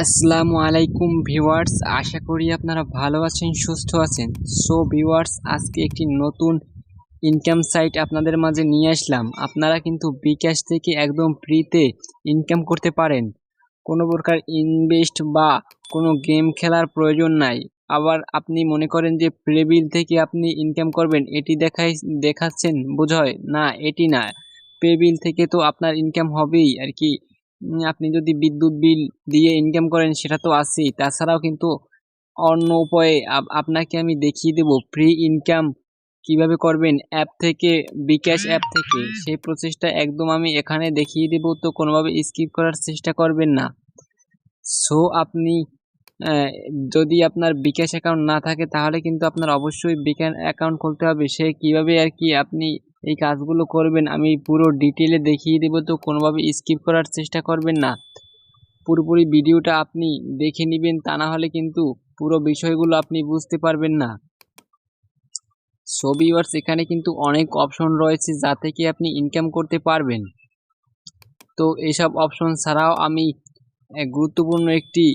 আসসালামু আলাইকুম ভিউয়ার্স, আশা করি আপনারা ভালো আছেন, সুস্থ আছেন। সো ভিউয়ার্স, আজকে একটি নতুন ইনকাম সাইট আপনাদের মাঝে নিয়ে আসলাম। আপনারা কিন্তু বিকাশ থেকে একদম ফ্রিতে ইনকাম করতে পারেন। কোনো প্রকার ইনভেস্ট বা কোনো গেম খেলার প্রয়োজন নাই। আবার আপনি মনে করেন যে প্লেবিল থেকে আপনি ইনকাম করবেন, এটি দেখাচ্ছেন বোঝায় না, এটি না। প্লেবিল থেকে তো আপনার ইনকাম হবেই আর কি। আপনি যদি বিদ্যুৎ বিল দিয়ে ইনকাম করেন সেটা তো আছেই, তাছাড়াও কিন্তু অন্য উপায়ে আপনাকে আমি দেখিয়ে দেব ফ্রি ইনকাম কিভাবে করবেন অ্যাপ থেকে, বিকাশ অ্যাপ থেকে। সেই প্রসেসটা একদম আমি এখানে দেখিয়ে দেব, তো কোনোভাবে স্কিপ করার চেষ্টা করবেন না। সো আপনি আহ, যদি আপনার বিকাশ অ্যাকাউন্ট না থাকে তাহলে কিন্তু আপনার অবশ্যই বিকাশ অ্যাকাউন্ট খুলতে হবে। সে কিভাবে আর কি আপনি এই কাজগুলো করবেন আমি পুরো ডিটেলে দেখিয়ে দেব, তো কোনোভাবে স্কিপ করার চেষ্টা করবেন না। পুরোপুরি ভিডিওটা আপনি দেখে নেবেন, তা না হলে কিন্তু পুরো বিষয়গুলো আপনি বুঝতে পারবেন না। সো ভিউয়ার্স, এখানে কিন্তু অনেক অপশন রয়েছে যা থেকে আপনি ইনকাম করতে পারবেন। তো এইসব অপশন ছাড়াও আমি গুরুত্বপূর্ণ একটি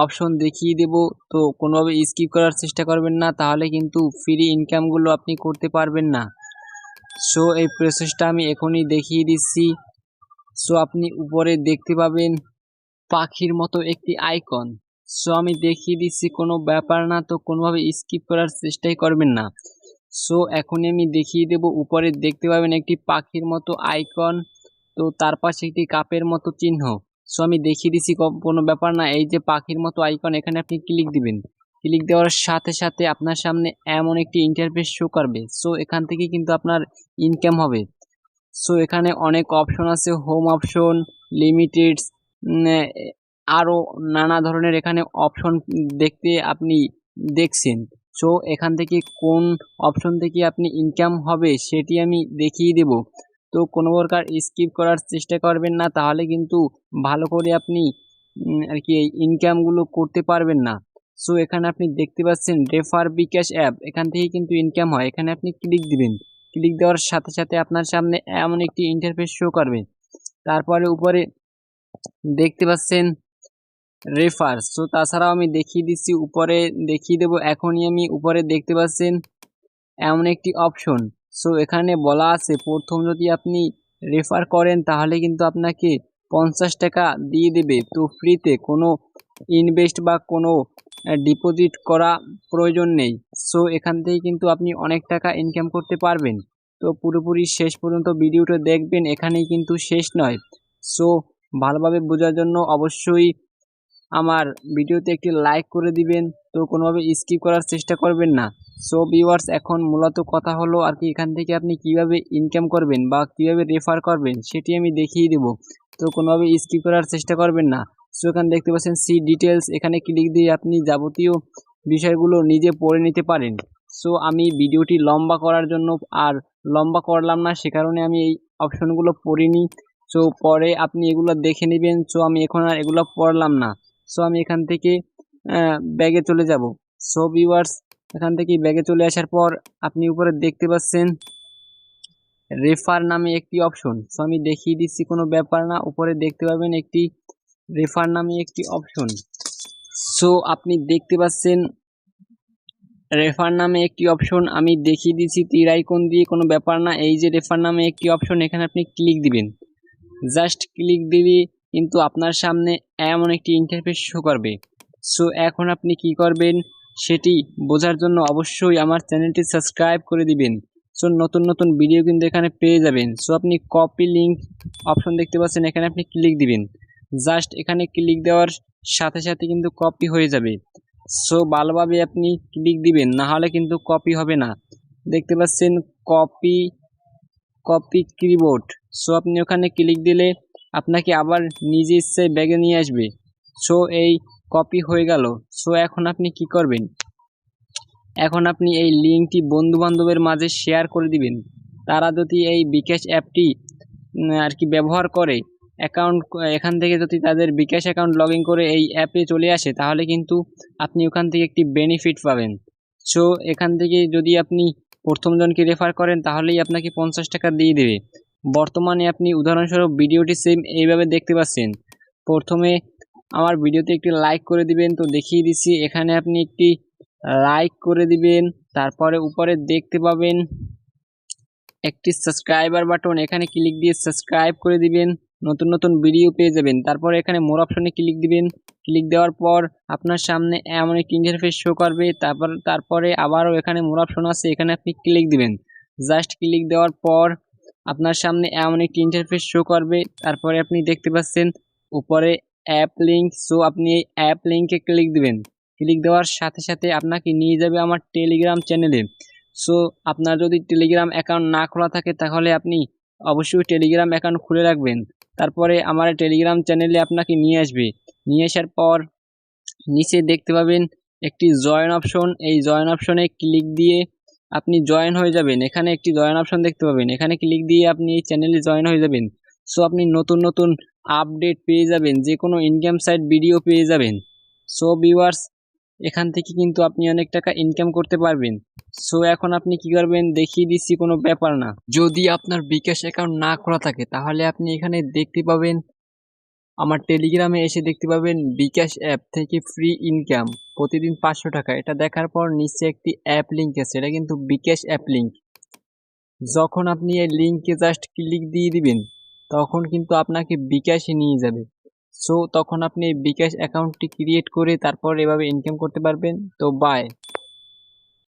অপশন দেখিয়ে দেব, তো কোনোভাবে স্কিপ করার চেষ্টা করবেন না, তাহলে কিন্তু ফ্রি ইনকামগুলো আপনি করতে পারবেন না। সো এই প্রসেসটা আমি এখনই দেখিয়ে দিচ্ছি। সো আপনি উপরে দেখতে পাবেন পাখির মতো একটি আইকন। সো আমি দেখিয়ে দিচ্ছি, কোনো ব্যাপার না, তো কোনোভাবে স্কিপ করার চেষ্টাই করবেন না। সো এখনই আমি দেখিয়ে দেব, উপরে দেখতে পাবেন একটি পাখির মতো আইকন, তো তার পাশে একটি কাপের মতো চিহ্ন। সো আমি দেখিয়ে দিচ্ছি, কোনো ব্যাপার না। এই যে পাখির মতো আইকন, এখানে আপনি ক্লিক দিবেন। ক্লিক দেওয়ার সাথে সাথে আপনার সামনে এমন একটি ইন্টারফেস শো করবে। সো এখান থেকে কিন্তু আপনার ইনকাম হবে। সো এখানে অনেক অপশন আছে, হোম অপশন, লিমিটেড, আরও নানা ধরনের এখানে অপশন দেখতে আপনি দেখছেন। সো এখান থেকে কোন অপশন থেকে আপনি ইনকাম হবে সেটি আমি দেখিয়ে দেব, তো কোনো প্রকার স্কিপ করার চেষ্টা করবেন না, তাহলে কিন্তু ভালো করে আপনি আর কি এই ইনকামগুলো করতে পারবেন না। সো এখানে আপনি দেখতে পাচ্ছেন রেফার বিকাশ অ্যাপ, এখান থেকে কিন্তু ইনকাম হয়। এখানে আপনি ক্লিক দিবেন। ক্লিক দেওয়ার সাথে সাথে আপনার সামনে এমন একটি ইন্টারফেস শো করবে। তারপরে উপরে দেখতে পাচ্ছেন রেফার। সো তাছাড়াও আমি দেখিয়ে দিচ্ছি, উপরে দেখিয়ে দেবো এখনই। আমি উপরে দেখতে পাচ্ছেন এমন একটি অপশন। সো এখানে বলা আছে প্রথম যদি আপনি রেফার করেন তাহলে কিন্তু আপনাকে 50 টাকা দিয়ে দেবে, তো ফ্রিতে। কোনো ইনভেস্ট বা কোনো ডিপোজিট করা প্রয়োজন নেই। সো এখান থেকে কিন্তু আপনি অনেক টাকা ইনকাম করতে পারবেন। তো পুরোপুরি শেষ পর্যন্ত ভিডিওটা দেখবেন, এখানেই কিন্তু শেষ নয়। সো ভালোভাবে বোঝার জন্য অবশ্যই আমার ভিডিওতে একটি লাইক করে দিবেন, তো কোনোভাবে স্কিপ করার চেষ্টা করবেন না। সো ভিউয়ার্স, এখন মূলত কথা হলো আর কি, এখান থেকে আপনি কিভাবে ইনকাম করবেন বা কিভাবে রেফার করবেন সেটি আমি দেখিয়ে দেব, তো কোনোভাবে স্কিপ করার চেষ্টা করবেন না। সো এখানে দেখতে পাচ্ছেন সি ডিটেলস, এখানে ক্লিক দিয়ে আপনি যাবতীয় বিষয়গুলো নিজে পড়ে নিতে পারেন। সো আমি ভিডিওটি লম্বা করার জন্য আর লম্বা করলাম না, সে কারণে আমি এই অপশনগুলো পড়িনি। সো পরে আপনি এগুলো দেখে নেবেন। সো আমি এখন আর এগুলো পড়লাম না। সো আমি এখান থেকে ব্যাগে চলে যাব। সো ভিউয়ার্স, এখান থেকে ব্যাগে চলে আসার পর আপনি উপরে দেখতে পাচ্ছেন রেফার নামে একটি অপশন। সো আমি দেখিয়ে দিচ্ছি, কোনো ব্যাপার না। উপরে দেখতে পাবেন একটি রেফার নামে একটি অপশন। সো আপনি দেখতে পাচ্ছেন রেফার নামে একটি অপশন, আমি দেখিয়ে দিচ্ছি তীর আইকন দিয়ে, কোনো ব্যাপার না। এই যে রেফার নামে একটি অপশন, এখানে আপনি ক্লিক দিবেন। জাস্ট ক্লিক দিলে কিন্তু আপনার সামনে এমন একটি ইন্টারফেস শো করবে। সো এখন আপনি কি করবেন সেটি বোঝার জন্য অবশ্যই আমার চ্যানেলটি সাবস্ক্রাইব করে দিবেন। সো নতুন নতুন ভিডিও কিন্তু এখানে পেয়ে যাবেন। সো আপনি কপি লিঙ্ক অপশন দেখতে পাচ্ছেন, এখানে আপনি ক্লিক দিবেন। জাস্ট এখানে ক্লিক দেওয়ার সাথে সাথে কিন্তু কপি হয়ে যাবে। সো ভালোভাবে আপনি ক্লিক দিবেন, না হলে কিন্তু কপি হবে না। দেখতে পাচ্ছেন কপি, কপি কিবোর্ড। সো আপনি ওখানে ক্লিক দিলে আপনাকে আবার নিজে ইচ্ছায় ব্যাগে নিয়ে আসবে। সো এই কপি হয়ে গেল। সো এখন আপনি কি করবেন, এখন আপনি এই লিঙ্কটি বন্ধু বান্ধবের মাঝে শেয়ার করে দিবেন। তারা যদি এই বিকাশ অ্যাপটি আর কি ব্যবহার করে, অ্যাকাউন্ট এখান থেকে যদি তাদের বিকাশ অ্যাকাউন্ট লগ ইন করে এই অ্যাপে চলে আসে, তাহলে কিন্তু আপনি ওখান থেকে একটি বেনিফিট পাবেন। সো এখান থেকে যদি আপনি প্রথম জনকে রেফার করেন তাহলেই আপনাকে 50 টাকা দিয়ে দেবে। বর্তমানে আপনি উদাহরণস্বরূপ ভিডিওটি সেম এইভাবে দেখতে পাচ্ছেন। প্রথমে আমার ভিডিওতে একটি লাইক করে দিবেন। তো দেখিয়ে দিচ্ছি, এখানে আপনি একটি লাইক করে দিবেন, তারপরে উপরে দেখতে পাবেন একটি সাবস্ক্রাইবার বাটন, এখানে ক্লিক দিয়ে সাবস্ক্রাইব করে দিবেন, নতুন নতুন ভিডিও পেয়ে যাবেন। তারপরে এখানে মোর অপশনে ক্লিক দিবেন, ক্লিক দেওয়ার পর আপনার সামনে এমন একটি ইন্টারফেস শো করবে। তারপরে আবারও এখানে মোর অপশন আছে, এখানে আপনি ক্লিক দিবেন। জাস্ট ক্লিক দেওয়ার পর আপনার সামনে এমন একটি ইন্টারফেস শো করবে। তারপরে আপনি দেখতে পাচ্ছেন উপরে অ্যাপ লিঙ্ক, সো আপনি এই অ্যাপ লিঙ্কে ক্লিক দিবেন। ক্লিক দেওয়ার সাথে সাথে আপনাকে নিয়ে যাবে আমার টেলিগ্রাম চ্যানেলে। সো আপনার যদি টেলিগ্রাম অ্যাকাউন্ট না খোলা থাকে তাহলে আপনি অবশ্যই টেলিগ্রাম অ্যাকাউন্ট খুলে রাখবেন। তারপরে আমার টেলিগ্রাম চ্যানেলে আপনাকে নিয়ে আসবে। নিয়ে আসার পর নিচে দেখতে পাবেন একটি জয়েন অপশন, এই জয়েন অপশনে ক্লিক দিয়ে আপনি জয়েন হয়ে যাবেন। এখানে একটি জয়েন অপশন দেখতে পাবেন, এখানে ক্লিক দিয়ে আপনি এই চ্যানেলে জয়েন হয়ে যাবেন। সো আপনি নতুন নতুন আপডেট পেয়ে যাবেন, যে কোনো ইনকাম সাইট ভিডিও পেয়ে যাবেন। সো ভিউয়ার্স, এখান থেকে কিন্তু আপনি অনেক টাকা ইনকাম করতে পারবেন। সো এখন আপনি কি করবেন দেখিয়ে দিচ্ছি, কোনো ব্যাপার না। যদি আপনার বিকাশ অ্যাকাউন্ট না খোলা থাকে তাহলে আপনি এখানে দেখতে পাবেন, আমার টেলিগ্রামে এসে দেখতে পাবেন বিকাশ অ্যাপ থেকে ফ্রি ইনকাম প্রতিদিন 500 টাকা। এটা দেখার পর নিচে একটি অ্যাপ লিঙ্ক আছে, এটা কিন্তু বিকাশ অ্যাপ লিঙ্ক। যখন আপনি এই লিঙ্কে জাস্ট ক্লিক দিয়ে দিবেন তখন কিন্তু আপনাকে বিকাশে নিয়ে যাবে। সো তখন আপনি এই বিকাশ অ্যাকাউন্টটি ক্রিয়েট করে তারপর এভাবে ইনকাম করতে পারবেন। তো বাই।